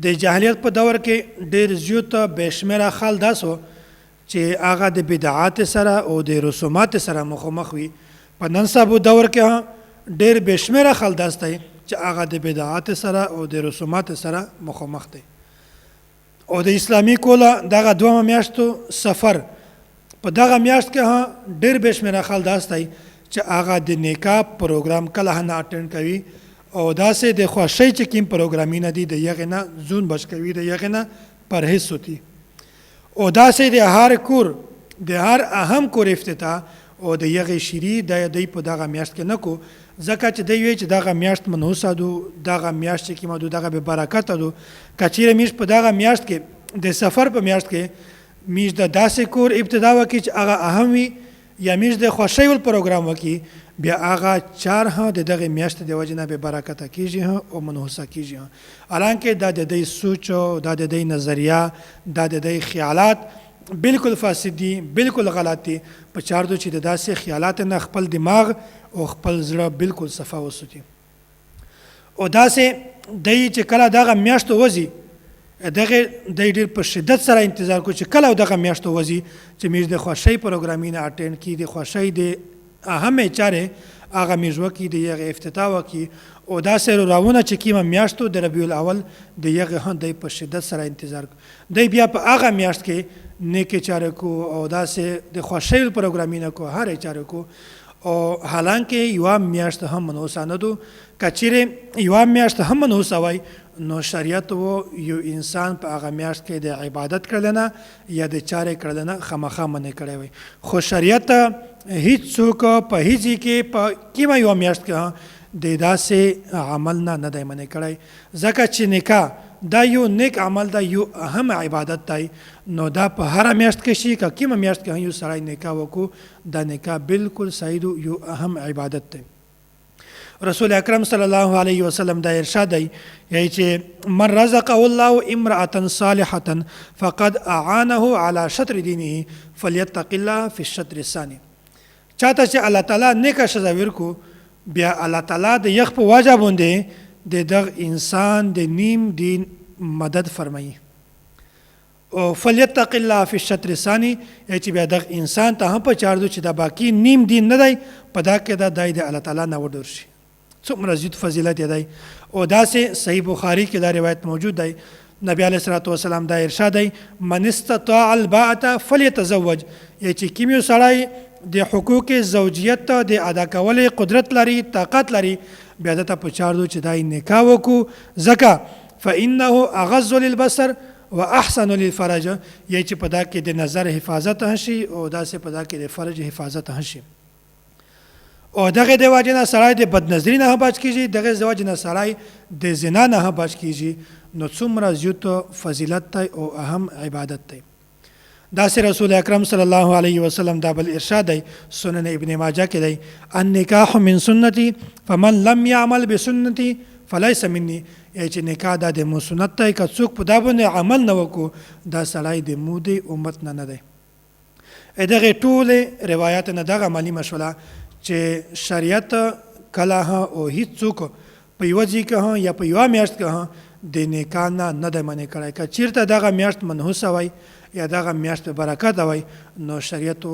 د جاهلیت په دور کې ډېر زیات بې شمېره خلک داسې وو چې هغه د بدعات سره او د رسومات سره مخامخ وي. په نن سبا دور کې ډېر بې شمېره خلک داسې دی چې هغه د بدعات سره او د رسومات سره مخامخ دی. او د اسلامي کوله دغه دوه میاشتو سفر په دغه میاشت کې ډېر بې شمېره خلک داسې دی چې هغه د نکاح پروګرام کله نه اټینډ کوي او داسې د خوښۍ چې کوم پروګرامونه دي د هغې نه ځون بچ کوي، د هغې نه پرهیز ساتي. او داسې د هر کور د هر اهم کور افتتاح او د هغې شیري د دوی په دغه میاشت کې نه کو، ځکه چې دوی وایي چې دغه میاشت منحوسه دو، دغه میاشت چې کومه دو دغه بې برکته دو. که چیرې موږ په دغه میاشت کې د سفر په میاشت کې موږ د داسې کور ابتدا وکړي چې هغه اهم وي یا موږ د خوښۍ ول پروګرام وکړي، بیا هغه چار د دغه میاشتې د وجې نه بې برکته کېږي او منحوسه کېږي. حالانکه دا د دوی سوچ او دا د دوی نظریه، دا د دوی خیالات بالکل فاسد دي، بالکل غلط دي. په چار دو چې د داسې خیالات نه خپل دماغ او خپل زړه بالکل صفا وساتي. او داسې دوی چې کله دغه میاشت وځي دغه دوی ډېر په شدت سره انتظار کوي چې کله دغه میاشت وځي چې موږ د خوښۍ پروګرامونه اټینډ کړي، د خوښۍ د اهمې چارې هغه موږ وکړي، د هغې افتتاح وکړي. او داسې راونه چې کومه میاشتو د ربیع الاول د هغې هم دوی په شدت سره انتظار کوي. دوی بیا په هغه میاشت کې نیکې چارې کو او داسې د خوښۍ پروګرامونه کو، هرې چارې کو. او حالانکه یوه میاشت هم منحوسه نه دو. که چیرې یوه میاشت هم منحوسه وای نو شریعت و یو انسان په هغه میاشت کې د عبادت کړلنه یا د چارې کړلنه خامخا منع کړی وای. خو شریعت هیڅ څوک په هیڅ کې په کومه یوه میاشت کې د داسې عمل نه دی منع کړی، ځکه چې نکاح دا یو نیک عمل ده، یو اهم عبادت دی. نو دا په هره میاشت کې شي، که کومه میاشت کې یو سړی نکاح وکړو دا نکاح بالکل صحیح یو اهم عبادت دی. رسول اکرم صلی الله علیه وسلم دا ارشاد دی یعنی چې من رزقه الله امرأة صالحة فقد اعانه على شطر دینه فلیتق الله فی الشطر الثانی. چاته چې الله تعالی نیکه ښځه ورکو بیا الله تعالی د یخ په وجه باندې د دغه انسان د نیم دین مدد فرمایي. او فلیتق الله فی الشطر الثانی یعنی چې بیا دغه انسان ته هم په چار دو چې دا باقي نیم دین نه دی په دا کې دا د الله تعالی نه وډور شي. څومره زیات فضیلت دی. او داسې صحیح بخاری کې دا روایت موجود دی، نبی علیه الصلاة والسلام دا ارشاد دی من استطاع الباءة فلیتزوج، یعنی چې کوم یو سړی د حقوق زوجیت د ادا کولو قدرت لري، طاقت لري، بیا دته په چار دو چې دای نکاح وکړو، ځکه فانه اغض للبصر واحسن للفرج، یعنی چې په دا کې د نظر حفاظت هشي او داسې په دا کې د فرج حفاظت هشي. او دغه د وجې نه سړی د بدنظري نه بچ کېږي، دغه د وجې نه سړی د زنا نه بچ کېږي. نو څومره زیات فضیلت دی او اهم عبادت دی. داسې رسول اکرم صلی الله علیه وسلم دا بل ارشاد دی، سنن ابن ماجه کې دی النکاح من سنتی فمن لم یعمل بسنتی فلیس منی، یعنی چې نکاح دا د مو سنت دی، که څوک په دا باندې عمل نه وکړو دا سړی د مو د امت نه دی. دغې ټولې روایات نه دغه معلومه شوله چې شریعت کله او هیڅ څوک په یوه ځای کې یا په یوه میاشت کې د نکاح نه دی منع کړی. که چېرته دغه میاشت منحوسه وای یا دغه میاشت برکت وای نو شریعت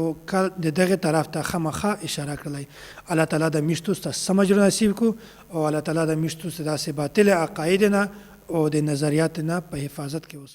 د دغه طرف ته خامخا اشاره کړلی. الله تعالی د میاشتو ته سمجھ نصیب کو او الله تعالی د میاشتو ته داسې باطل عقاید نه او د نظریات نه په حفاظت کې وسو.